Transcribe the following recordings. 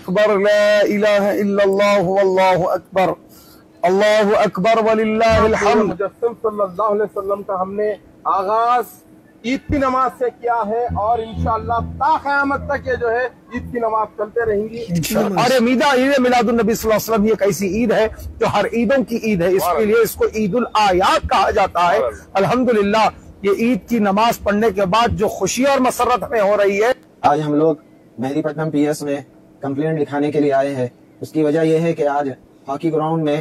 अकबर, ला इलाहा इल्लल्लाह वल्लाहु अकबर, अल्लाहु अकबर वलिल्लाहिल हम्द। मुजस्सिम सल्लल्लाहु अलैहि वसल्लम का हमने आगाज ईद की नमाज से किया है और इंशाअल्लाह ता क़यामत तक ये जो है ईद की नमाज चलते रहेंगी। और ईद मिलादुन नबी सल्लल्लाहु अलैहि वसल्लम ये एक ऐसी ईद है जो हर ईदों की ईद है, इसके लिए इसको ईदुल आयात कहा जाता है। अल्हम्दुलिल्लाह ये ईद की नमाज पढ़ने के बाद जो खुशी और मसरत हमें हो रही है। आज हम लोग मेहदीपट्टनम PS में कंप्लेंट लिखाने के लिए आए हैं। उसकी वजह यह है कि आज हॉकी ग्राउंड में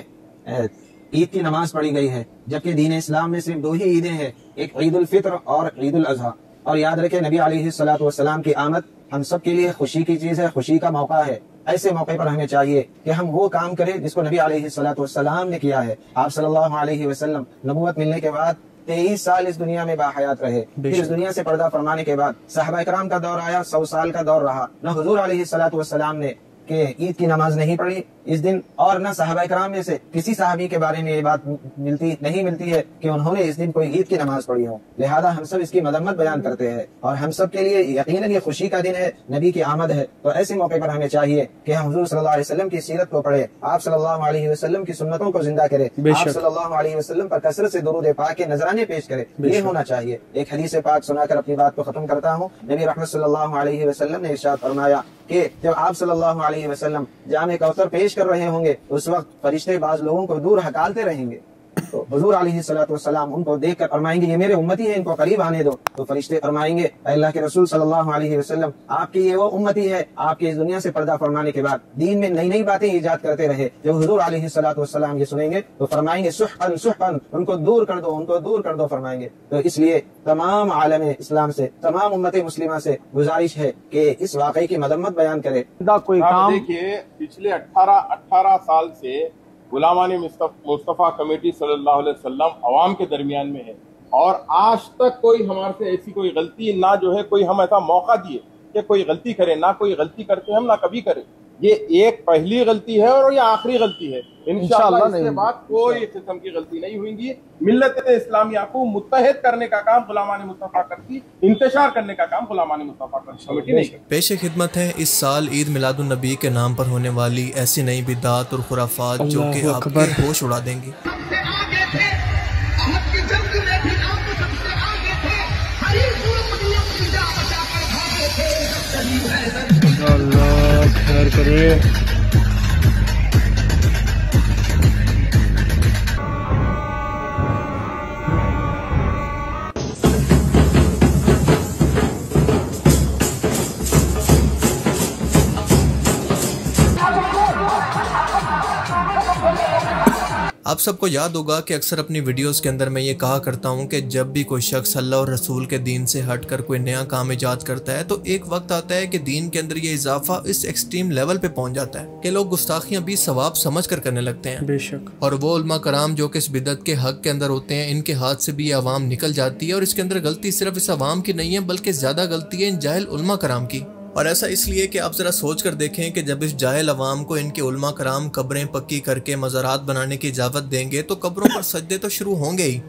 ईद की नमाज पढ़ी गई है, जबकि दीन इस्लाम में सिर्फ दो ही ईदें हैं, एक ईद उल फित्र और ईद उल अज़हा। और याद रखें, नबी अलैहिस्सलातु वस्सलाम की आमद हम सब के लिए खुशी की चीज है, खुशी का मौका है। ऐसे मौके पर हमें चाहिए कि हम वो काम करें जिसको नबी अलैहिस्सलातु वस्सलाम ने किया है। आप सल्लल्लाहु अलैहि वसल्लम नबूवत मिलने के बाद 23 साल इस दुनिया में बाहयात रहे। फिर इस दुनिया से पर्दा फरमाने के बाद सहाबा इकराम का दौर आया, 100 साल का दौर रहा। न हुजूर अलैहिस्सलातु वस्सलाम ने कि ईद की नमाज नहीं पढ़ी इस दिन, और न सहाबा इकराम में से किसी सहाबी के बारे में ये बात नहीं मिलती है कि उन्होंने इस दिन कोई ईद की नमाज पढ़ी हो। लिहाजा हम सब इसकी मजम्मत बयान करते हैं और हम सब के लिए यकीनन ये खुशी का दिन है, नबी की आमद है। तो ऐसे मौके पर हमें चाहिए कि हम हुजूर सल्लल्लाहु अलैहि वसल्लम की सीरत को पढ़े, आप सल्लल्लाहु अलैहि वसल्लम की सुन्नतों को जिंदा करे, आप सल्लल्लाहु अलैहि वसल्लम पर कसरत से दुरूद पाक के नजराने पेश करे। ये होना चाहिए। एक हदीस पाक सुनाकर अपनी बात को खत्म करता हूँ। नबी रहमत सल्लल्लाहु अलैहि वसल्लम ने इरशाद फरमाया कि जब आप सल्लल्लाहु अलैहि वसल्लम जामे कौसर पेश कर रहे होंगे, उस वक्त फरिश्ते बाज लोगों को दूर हकालते रहेंगे। तो हुजूर अलैहिस्सलातु वस्सलाम उनको देखकर फरमाएंगे, ये मेरे उम्मती है, इनको करीब आने दो। तो फरिश्ते फरमाएंगे, अल्लाह के रसूल सल्लल्लाहु अलैहि वसल्लम, आपकी ये वो उम्मती है, आपके इस दुनिया से पर्दा फरमाने के बाद दीन में नई नई बातें इजाद करते रहे। जब हुजूर अलैहिस्सलातु वस्सलाम ये सुनेंगे तो फरमाएंगे, सुहकन सुहकन, उनको दूर कर दो, उनको दूर कर दो फरमाएंगे। तो इसलिए तमाम आलम इस्लाम से, तमाम उम्मत मुस्लिमा से गुजारिश है कि इस वाकई की मजम्मत बयान करे। कोई काम देखिए, पिछले 18 साल से गुलामानी मुस्तफ़ा कमेटी सल्लल्लाहु अलैहि वसल्लम अवाम के दरमियान में है और आज तक कोई हमारे से ऐसी कोई गलती ना जो है कोई हम ऐसा मौका दिए कि कोई गलती करे, ना कोई गलती करते हम ना कभी करे। ये एक पहली गलती है और ये आखिरी गलती है। इंशाअल्लाह इसके बाद कोई किस्म की गलती नहीं होगी। मिल्लत इस्लामिया को मुत्तहिद करने का काम गुलामानी मुस्तफ़ा करती, इंतशार करने का काम गुलामानी मुस्तफ़ा कमेटी नहीं करती। पेश खिदमत है इस साल ईद मिलादुन नबी के नाम पर होने वाली ऐसी नई बिदात और खुराफात जो कि आपके होश उड़ा देंगी। अल्लाह खैर करे। आप सबको याद होगा कि अक्सर अपनी वीडियोस के अंदर मैं ये कहा करता हूँ कि जब भी कोई शख्स अल्लाह और रसूल के दीन से हटकर कोई नया काम ईजाद करता है तो एक वक्त आता है कि दीन के अंदर ये इजाफा इस एक्सट्रीम लेवल पे पहुंच जाता है कि लोग गुस्ताखियां भी सवाब समझ कर करने लगते हैं। बेशक। और वो उलमा कराम जो कि इस बिदत के हक के अंदर होते हैं, इनके हाथ से भी ये अवाम निकल जाती है। और इसके अंदर गलती सिर्फ इस अवाम की नहीं है बल्कि ज्यादा गलती है इन जाहिल उलमा कराम की। और ऐसा इसलिए कि आप जरा सोच कर देखें कि जब इस जाहिल अवाम को इनके उलमा कराम कब्रें पक्की करके मज़ारात बनाने की इजाज़त देंगे तो कब्रों पर सजदे तो शुरू होंगे ही।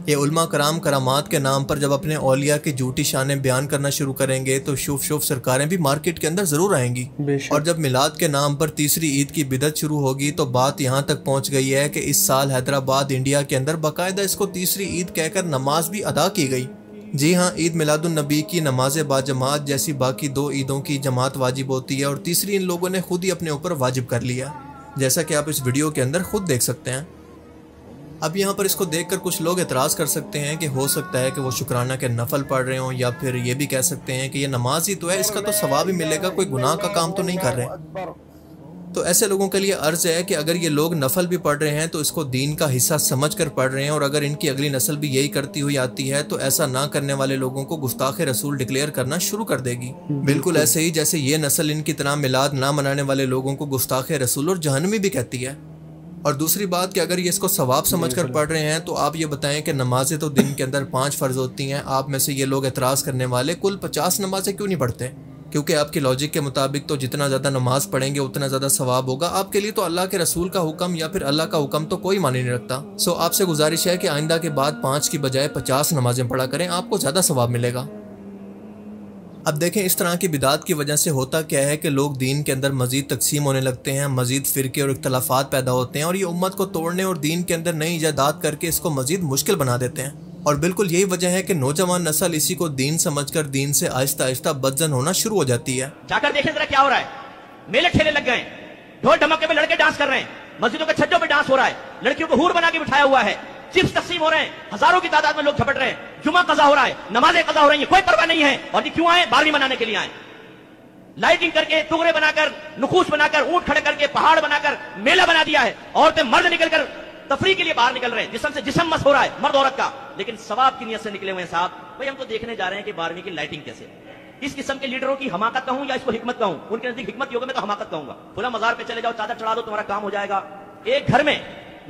ये उलमा कराम करामात के नाम पर जब अपने औलिया की झूठी शानें बयान करना शुरू करेंगे तो शुफ सरकारें भी मार्केट के अंदर ज़रूर आएंगी। और जब मिलाद के नाम पर तीसरी ईद की बिदत शुरू होगी तो बात यहाँ तक पहुँच गई है कि इस साल हैदराबाद इंडिया के अंदर बाकायदा इसको तीसरी ईद कहकर नमाज भी अदा की गई। जी हाँ, ईद मिलादुन नबी की नमाज बाजमात जैसी बाकी दो ईदों की जमात वाजिब होती है और तीसरी इन लोगों ने खुद ही अपने ऊपर वाजिब कर लिया, जैसा कि आप इस वीडियो के अंदर खुद देख सकते हैं। अब यहाँ पर इसको देखकर कुछ लोग एतराज़ कर सकते हैं कि हो सकता है कि वो शुक्राना के नफल पढ़ रहे हों, या फिर ये भी कह सकते हैं कि ये नमाज ही तो है, इसका तो सवाब ही मिलेगा, कोई गुनाह का काम तो नहीं कर रहे। तो ऐसे लोगों के लिए अर्ज है कि अगर ये लोग नफल भी पढ़ रहे हैं तो इसको दीन का हिस्सा समझ कर पढ़ रहे हैं, और अगर इनकी अगली नस्ल भी यही करती हुई आती है तो ऐसा ना करने वाले लोगों को गुस्ताखे रसूल डिक्लेयर करना शुरू कर देगी। बिल्कुल ऐसे ही जैसे ये नस्ल इनकी तरह मिलाद ना मनाने वाले लोगों को गुस्ताखे रसूल और जहन्नमी भी कहती है। और दूसरी बात कि अगर ये इसको सवाब समझ कर पढ़ रहे हैं तो आप ये बताएं कि नमाजें तो दिन के अंदर 5 फ़र्ज होती हैं, आप में से ये लोग एतराज़ करने वाले कुल 50 नमाजें क्यों नहीं पढ़ते? क्योंकि आपकी लॉजिक के मुताबिक तो जितना ज़्यादा नमाज पढ़ेंगे उतना ज़्यादा सवाब होगा। आपके लिए तो अल्लाह के रसूल का हुक्म या फिर अल्लाह का हुक्म तो कोई मानी नहीं रखता। सो आपसे गुजारिश है कि आइंदा के बाद 5 की बजाय 50 नमाजें पढ़ा करें, आपको ज़्यादा सवाब मिलेगा। अब देखें इस तरह की बिदात की वजह से होता क्या है कि लोग दीन के अंदर मजीद तकसीम होने लगते हैं, मजीद फ़िरके और इख्तलाफात पैदा होते हैं और ये उम्मत को तोड़ने और दीन के अंदर नई इजादात करके इसको मजीद मुश्किल बना देते हैं। और बिल्कुल यही वजह है कि नौजवान नस्ल इसी को दीन समझकर दीन से आहिस्ता आहिस्ता बदजन होना शुरू हो जाती है। जाकर देखें जरा क्या हो रहा है, मेले ठेले लग गए, ढोल ढमके में लड़के डांस कर रहे हैं, मस्जिदों के छज्जों पे डांस हो रहा है, लड़कियों को हूर बना के बिठाया हुआ है, चिप्स तकसीम हो रहे हैं, हजारों की तादाद में लोग झपट रहे हैं, जुमा कज़ा हो रहा है, नमाजें कज़ा हो रही हैं, कोई परवाह नहीं है। और ये क्यों आए? 12वीं मनाने के लिए आए। लाइटिंग करके, टुकड़े बनाकर, नुकूस बनाकर, ऊंट खड़े करके, पहाड़ बनाकर मेला बना दिया है। औरतें मर्द निकलकर तफरी के लिए बाहर निकल रहे हैं, जिस्म से जिस्म मस हो रहा है मर्द औरत का, लेकिन सवाब की नियत से निकले हुए हैं। साहब भाई हम तो देखने जा रहे हैं कि 12वीं की लाइटिंग कैसे। इस किस्म के लीडरों की हमाकत कहूं या इसको हिकमत कहूं, उनके नजदीक हिकमत योग में तो हमाकत कहूंगा। खुला मजार पे चले जाओ, चादर चढ़ा दो, तुम्हारा काम हो जाएगा। एक घर में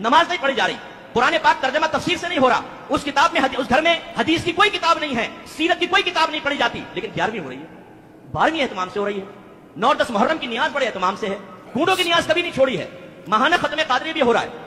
नमाज नहीं पढ़ी जा रही, कुरान पाक तर्जमा तफसीर से नहीं हो रहा, उस किताब में उस घर में हदीस की कोई किताब नहीं है, सीरत की कोई किताब नहीं पढ़ी जाती, लेकिन 11वीं हो रही है, 12वीं एहतमाम से हो रही है। 9 और 10 मुहर्रम की नियाज बड़े एहतमाम से है, कूड़ों की नियाज कभी नहीं छोड़ी है, माहाना खत्म कादरी भी हो रहा है,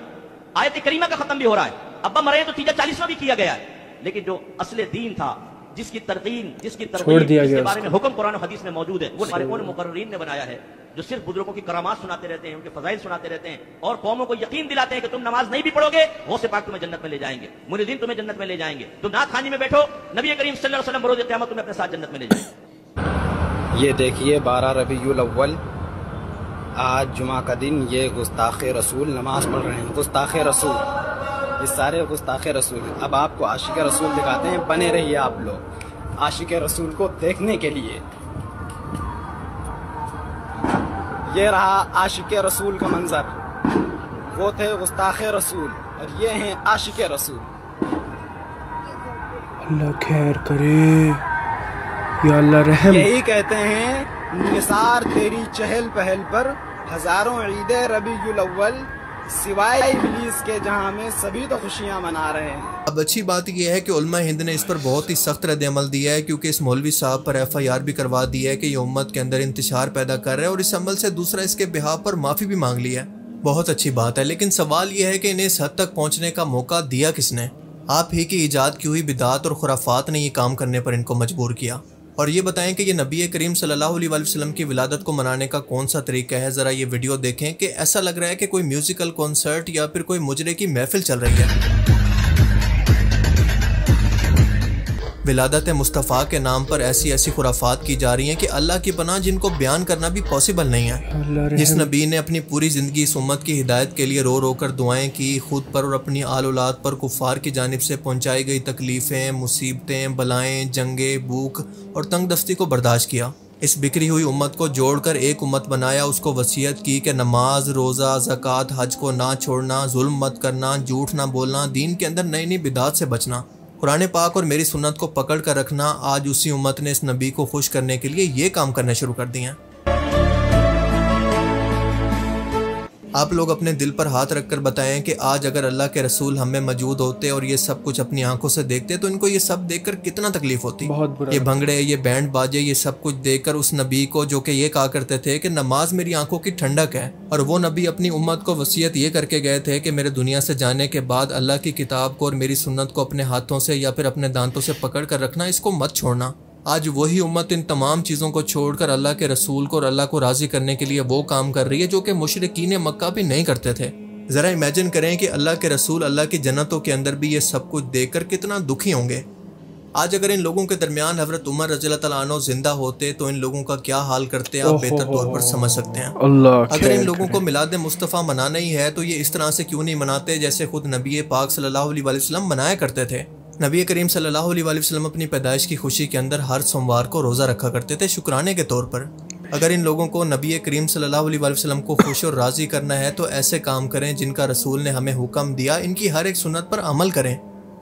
आयत करीमा का खत्म भी हो रहा है, अब्बा मरे तो तीजा 40वां भी किया गया है। लेकिन जो असले दीन था, जिसकी तरकीन, जिसकी तरकीब, जिसके बारे में हुक्म कुरान और हदीस में मौजूद है, वो हमारे उन मुकर्रीन ने बनाया है, जो सिर्फ बुजुर्गों की करामात सुनाते रहते हैं, उनके फजाइल सुनाते रहते हैं और कौमों को यकीन दिलाते हैं कि तुम नमाज नहीं भी पढ़ोगे, गौसे पाक तुम्हें जन्नत में ले जाएंगे, मुरीदीन तुम्हें जन्नत में ले जाएंगे, तुम नात खानी में बैठो, नबी करीम सल्लल्लाहु अलैहि वसल्लम बरोज़ क़यामत तुम्हें अपने साथ जन्नत में ले जाएंगे। ये देखिए 12 रबीउल अव्वल, आज जुमा का दिन, ये गुस्ताखे रसूल नमाज पढ़ रहे हैं। गुस्ताखे रसूल, ये सारे गुस्ताखे रसूल। अब आपको आशिक रसूल दिखाते हैं, बने रहिए आप लोग आशिक रसूल को देखने के लिए। ये रहा आशिक रसूल का मंजर, वो थे गुस्ताखे रसूल और ये हैं आशिक रसूल। अल्लाह खैर करे, या अल्लाह रहम। यही कहते हैं निसार तेरी चहल पहल पर हजारों ईद रबीउल अव्वल, सिवाय इब्लीस के जहां में सभी तो खुशियां मना रहे हैं। अब अच्छी बात यह है कि उलमा हिंद ने इस पर बहुत ही सख्त रद्द-ए-अमल दिया है, क्योंकि इस मौलवी साहब पर FIR भी करवा दी है कि ये उम्मत के अंदर इंतशार पैदा कर रहा है, और इस अमल से दूसरा इसके बिहाफ पर माफ़ी भी मांग ली है। बहुत अच्छी बात है, लेकिन सवाल यह है कि इन्हें इस हद तक पहुँचने का मौका दिया किसने? आप ही की ईजाद की हुई बिदात और खुराफात ने ये काम करने पर इनको मजबूर किया। और ये बताएं कि ये नबी करीम सल्लल्लाहु अलैहि वसल्लम की विलादत को मनाने का कौन सा तरीका है। ज़रा ये वीडियो देखें कि ऐसा लग रहा है कि कोई म्यूजिकल कॉन्सर्ट या फिर कोई मुजरे की महफिल चल रही है। विलादत मुस्तफ़ा के नाम पर ऐसी ऐसी खुराफात की जा रही हैं कि अल्लाह की पनाह, जिनको बयान करना भी पॉसिबल नहीं है। जिस नबी ने अपनी पूरी ज़िंदगी इस उम्मत की हिदायत के लिए रो रो कर दुआएं की, खुद पर और अपनी आल औलाद पर कुफ़ार की जानिब से पहुंचाई गई तकलीफ़ें, मुसीबतें, बलाएं, जंगें, भूख और तंगदस्ती को बर्दाश्त किया, इस बिखरी हुई उम्मत को जोड़कर एक उम्मत बनाया, उसको वसीयत की कि नमाज, रोज़ा, ज़कात, हज को ना छोड़ना, जुल्म मत करना, झूठ ना बोलना, दीन के अंदर नई नई बिदात से बचना, कुरान पाक और मेरी सुन्नत को पकड़ कर रखना। आज उसी उम्मत ने इस नबी को खुश करने के लिए ये काम करने शुरू कर दिए हैं। आप लोग अपने दिल पर हाथ रखकर बताएं कि आज अगर अल्लाह के रसूल हम में मौजूद होते और ये सब कुछ अपनी आंखों से देखते तो इनको ये सब देखकर कितना तकलीफ होती। ये भंगड़े, ये बैंड बाजे, ये सब कुछ देखकर उस नबी को, जो कि ये कहा करते थे कि नमाज मेरी आंखों की ठंडक है, और वो नबी अपनी उम्मत को वसीयत ये करके गए थे कि मेरे दुनिया से जाने के बाद अल्लाह की किताब को और मेरी सुन्नत को अपने हाथों से या फिर अपने दांतों से पकड़ कर रखना, इसको मत छोड़ना। आज वही उम्मत इन तमाम चीज़ों को छोड़कर अल्लाह के रसूल को और अल्लाह को राज़ी करने के लिए वो काम कर रही है जो कि मुशरिकीन मक्का भी नहीं करते थे। ज़रा इमेजिन करें कि अल्लाह के रसूल अल्लाह की जन्नतों के अंदर भी ये सब कुछ देखकर कितना दुखी होंगे। आज अगर इन लोगों के दरमियान हज़रत उमर रज़ियल्लाहु तआला अन्हु जिंदा होते तो इन लोगों का क्या हाल करते आप बेहतर तौर पर समझ सकते हैं। अगर इन लोगों को मिलाद मुस्तफ़ा मनाना ही है तो ये इस तरह से क्यों नहीं मनाते जैसे खुद नबी पाक सल्लल्लाहु अलैहि वसल्लम मनाया करते थे। नबी करीम सल्लल्लाहु अलैहि वसल्लम अपनी पैदाइश की खुशी के अंदर हर सोमवार को रोज़ा रखा करते थे शुक्राने के तौर पर। अगर इन लोगों को नबी करीम सल्लल्लाहु अलैहि वसल्लम को खुश और राज़ी करना है तो ऐसे काम करें जिनका रसूल ने हमें हुक्म दिया, इनकी हर एक सुन्नत पर अमल करें।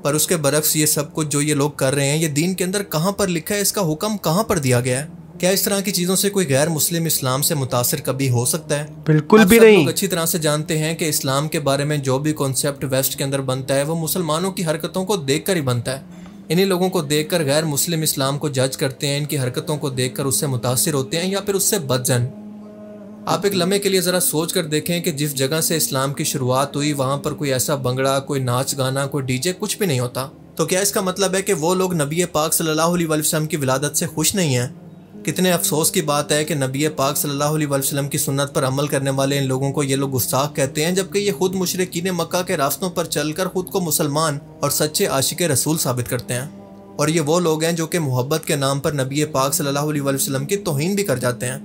पर उसके बरक्स ये सब कुछ जो ये लोग कर रहे हैं, ये दीन के अंदर कहाँ पर लिखा है, इसका हुक्म कहाँ पर दिया गया है? क्या इस तरह की चीज़ों से कोई गैर मुस्लिम इस्लाम से मुतासिर कभी हो सकता है? बिल्कुल भी नहीं। लोग अच्छी तरह से जानते हैं कि इस्लाम के बारे में जो भी कॉन्सेप्ट वेस्ट के अंदर बनता है वो मुसलमानों की हरकतों को देखकर ही बनता है। इन्हीं लोगों को देखकर गैर मुस्लिम इस्लाम को जज करते हैं, इनकी हरकतों को देखकर उससे मुतासिर होते हैं या फिर उससे बदजन। आप एक लम्हे के लिए ज़रा सोच कर देखें कि जिस जगह से इस्लाम की शुरुआत हुई वहाँ पर कोई ऐसा बंगड़ा, कोई नाच गाना, कोई डीजे कुछ भी नहीं होता। तो क्या इसका मतलब है कि वो लोग नबी पाक सल्लल्लाहु अलैहि वसल्लम की विलादत से खुश नहीं हैं? कितने अफसोस की बात है कि नबी पाक सल्लल्लाहु अलैहि वसल्लम की सुन्नत पर अमल करने वाले इन लोगों को ये लोग गुस्ताख कहते हैं, जबकि ये खुद मुशरिकीन मक्का के रास्तों पर चलकर खुद को मुसलमान और सच्चे आशिक रसूल साबित करते हैं। और ये वो लोग हैं जो कि मोहब्बत के नाम पर नबी पाक सल्लल्लाहु अलैहि वसल्लम की तौहीन भी कर जाते हैं।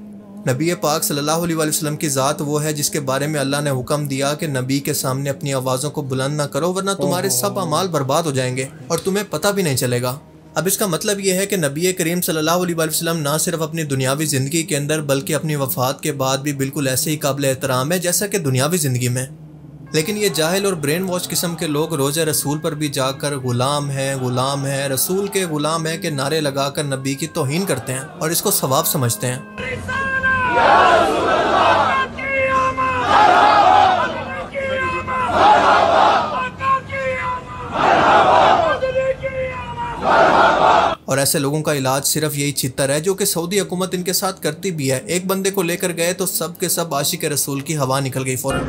नबी पाक सल्लल्लाहु अलैहि वसल्लम की ज़ात वो है जिसके बारे में अल्लाह ने हुक्म दिया कि नबी के सामने अपनी आवाज़ों को बुलंद ना करो वरना तुम्हारे सब अमाल बर्बाद हो जाएंगे और तुम्हें पता भी नहीं चलेगा। अब इसका मतलब यह है कि नबी करीम सल्लल्लाहु अलैहि वसल्लम ना सिर्फ अपनी दुनियावी ज़िंदगी के अंदर बल्कि अपनी वफ़ात के बाद भी बिल्कुल ऐसे ही काबिल एहतराम है जैसा कि दुनियावी ज़िंदगी में। लेकिन ये जाहिल और ब्रेन वॉश किस्म के लोग रोज़े रसूल पर भी जाकर गुलाम है रसूल के गुलाम है के नारे लगाकर नबी की तौहीन करते हैं और इसको सवाब समझते हैं। और ऐसे लोगों का इलाज सिर्फ यही छितर है जो कि सऊदी हुकूमत इनके साथ करती भी है। एक बंदे को लेकर गए तो सब के सब आशिक रसूल की हवा निकल गई फौरन।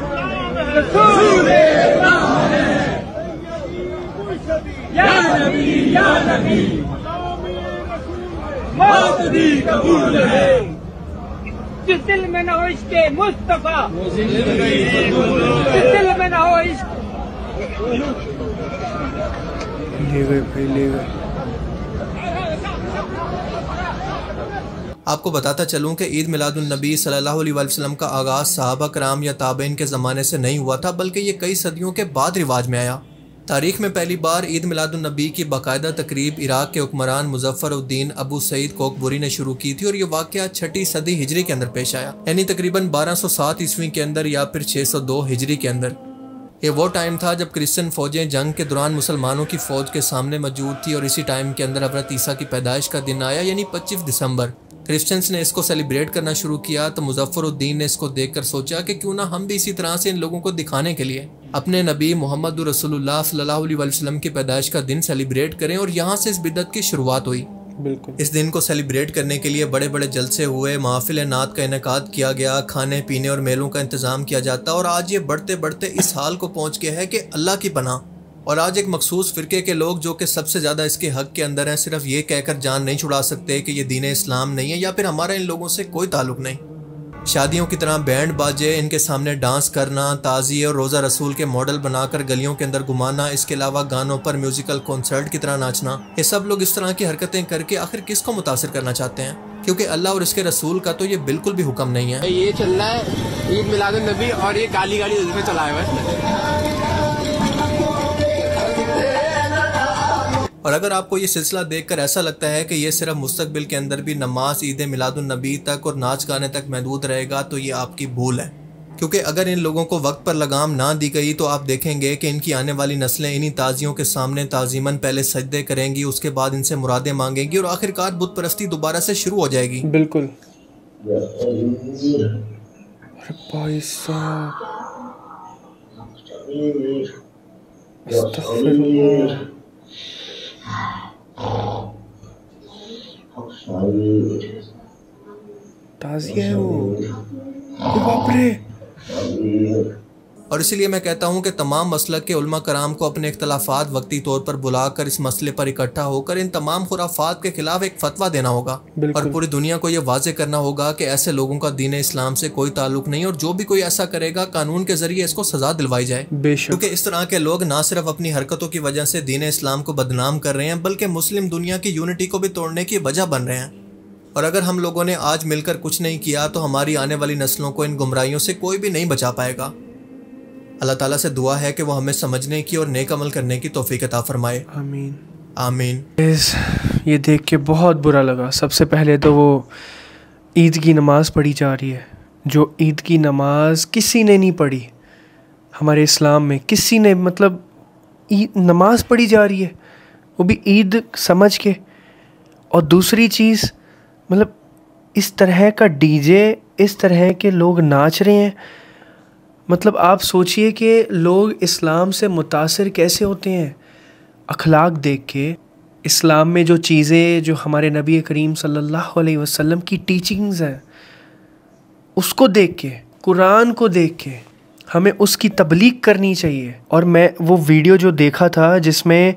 जिस दिल में न हो इश्क़े मुस्तफा, जिस दिल में न हो इश्क़। ले गए भाई, ले गए। आपको बताता चलूं कि ईद मिलादुन नबी सल्लल्लाहु अलैहि वसल्लम का आगाज़ सहाबा कराम या ताबईन के ज़माने से नहीं हुआ था, बल्कि ये कई सदियों के बाद रिवाज में आया। तारीख में पहली बार ईद मिलादुन नबी की बाकायदा तकरीब इराक के हुक्मरान मुज़फ़्फ़रुद्दीन अबू सईद कोकबुरी ने शुरू की थी और ये वाक़या 6ठी सदी हिजरी के अंदर पेश आया, यानी तकरीबन 1207 ईस्वी के अंदर या फिर 602 हिजरी के अंदर। ये वो टाइम था जब क्रिश्चियन फ़ौजें जंग के दौरान मुसलमानों की फ़ौज के सामने मौजूद थी और इसी टाइम के अंदर हज़रत ईसा की पैदाइश का दिन आया, यानी 25 दिसंबर। क्रिश्चियंस ने इसको सेलिब्रेट करना शुरू किया तो मुज़फ़्फ़रुद्दीन ने इसको देखकर सोचा कि क्यों ना हम भी इसी तरह से इन लोगों को दिखाने के लिए अपने नबी मोहम्मद रसूलुल्लाह सल्लल्लाहु अलैहि वसल्लम की पैदाइश का दिन सेलिब्रेट करें, और यहाँ से इस बिदअत की शुरुआत हुई। बिल्कुल। इस दिन को सेलिब्रेट करने के लिए बड़े बड़े जलसे हुए, महफिल नात का इनेकाद किया गया, खाने पीने और मेलों का इंतज़ाम किया जाता, और आज ये बढ़ते बढ़ते इस हाल को पहुँच गया है कि अल्लाह की पनाह। और आज एक मखसूस फ़िरके के लोग जो कि सबसे ज़्यादा इसके हक़ के अंदर हैं, सिर्फ ये कहकर जान नहीं छुड़ा सकते कि ये दीन इस्लाम नहीं है या फिर हमारा इन लोगों से कोई ताल्लुक़ नहीं। शादियों की तरह बैंड बाजे, इनके सामने डांस करना, ताज़िए और रोज़ा रसूल के मॉडल बनाकर गलियों के अंदर घुमाना, इसके अलावा गानों पर म्यूज़िकल कॉन्सर्ट की तरह नाचना, ये सब लोग इस तरह की हरकतें करके आखिर किसको मुतासिर करना चाहते हैं? क्योंकि अल्लाह और इसके रसूल का तो ये बिल्कुल भी हुक्म नहीं है। ये चल रहा है ईद मिलादुन नबी और ये गाली में चला है। और अगर आपको ये सिलसिला देखकर ऐसा लगता है कि ये सिर्फ मुस्तकबिल के अंदर भी नमाज ईद मिलादुन नबी तक और नाच गाने तक महदूद रहेगा, तो ये आपकी भूल है। क्योंकि अगर इन लोगों को वक्त पर लगाम ना दी गई तो आप देखेंगे कि इनकी आने वाली नस्लें इन्हीं ताजियों के सामने ताजीमन पहले सजदे करेंगी, उसके बाद इनसे मुरादें मांगेंगी और आखिरकार बुत परस्ती दोबारा से शुरू हो जाएगी। बिल्कुल। अरे भाई साहब, अस्तगफिरुल्लाह। ताज़िया है वो। बाप रे। और इसीलिए मैं कहता हूँ कि तमाम मसलक के उलमा कराम को अपने इख्तलाफात वक्ती तौर पर बुलाकर इस मसले पर इकट्ठा होकर इन तमाम खुराफात के खिलाफ एक फतवा देना होगा और पूरी दुनिया को यह वाजे करना होगा कि ऐसे लोगों का दीन इस्लाम से कोई ताल्लुक नहीं, और जो भी कोई ऐसा करेगा कानून के जरिए इसको सजा दिलवाई जाए। क्योंकि इस तरह के लोग ना सिर्फ अपनी हरकतों की वजह से दीन इस्लाम को बदनाम कर रहे हैं, बल्कि मुस्लिम दुनिया की यूनिटी को भी तोड़ने की वजह बन रहे हैं। और अगर हम लोगों ने आज मिलकर कुछ नहीं किया तो हमारी आने वाली नस्लों को इन गुमराहियों से कोई भी नहीं बचा पाएगा। अल्लाह ताला से दुआ है कि वो हमें समझने की और नेक अमल करने की तौफीक अता फरमाए। आमीन आमीन। ये देख के बहुत बुरा लगा। सबसे पहले तो वो ईद की नमाज़ पढ़ी जा रही है, जो ईद की नमाज़ किसी ने नहीं पढ़ी हमारे इस्लाम में, किसी ने, मतलब ईद नमाज़ पढ़ी जा रही है वो भी ईद समझ के। और दूसरी चीज़, मतलब इस तरह का डीजे, इस तरह के लोग नाच रहे हैं। मतलब आप सोचिए कि लोग इस्लाम से मुतासिर कैसे होते हैं अखलाक देख के। इस्लाम में जो चीज़ें, जो हमारे नबी करीम सल्लल्लाहु अलैहि वसल्लम की टीचिंग्स हैं, उसको देख के, कुरान को देख के हमें उसकी तबलीग करनी चाहिए। और मैं वो वीडियो जो देखा था जिसमें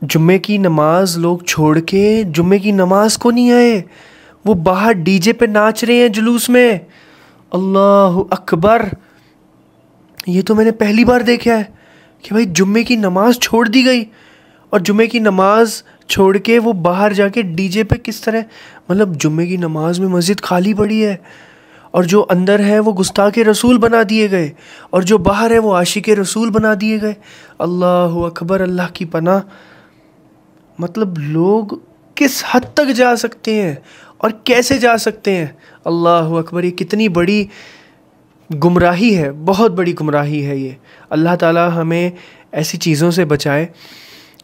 जुम्मे की नमाज लोग छोड़ के जुम्मे की नमाज को नहीं आए, वो बाहर डीजे पे नाच रहे हैं जुलूस में। अल्लाह अकबर, ये तो मैंने पहली बार देखा है कि भाई जुम्मे की नमाज छोड़ दी गई और जुम्मे की नमाज छोड़ के वो बाहर जाके डीजे पे किस तरह, मतलब जुम्मे की नमाज में मस्जिद खाली पड़ी है और जो अंदर है वो गुस्ताखे रसूल बना दिए गए और जो बाहर है वो आशिक रसूल बना दिए गए। अल्लाह अकबर, अल्लाह की पनाह। मतलब लोग किस हद तक जा सकते हैं और कैसे जा सकते हैं। अल्लाह अकबर, ये कितनी बड़ी गुमराही है, बहुत बड़ी गुमराही है ये। अल्लाह ताला हमें ऐसी चीज़ों से बचाए।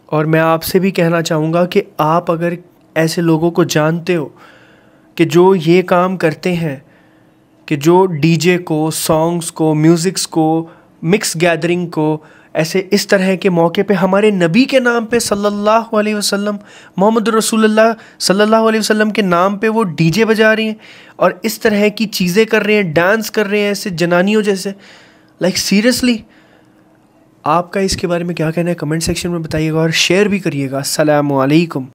और मैं आपसे भी कहना चाहूँगा कि आप अगर ऐसे लोगों को जानते हो कि जो ये काम करते हैं, कि जो डीजे को, सॉन्ग्स को, म्यूज़िक्स को, मिक्स गैदरिंग को ऐसे इस तरह के मौके पे हमारे नबी के नाम पे सल्लल्लाहु अलैहि वसल्लम, मोहम्मद रसूलुल्लाह सल्लल्लाहु अलैहि वसल्लम के नाम पे वो डीजे बजा रही हैं और इस तरह की चीज़ें कर रहे हैं, डांस कर रहे हैं ऐसे जनानियों जैसे। लाइक सीरियसली, आपका इसके बारे में क्या कहना है कमेंट सेक्शन में बताइएगा और शेयर भी करिएगा। अस्सलामु अलैकुम।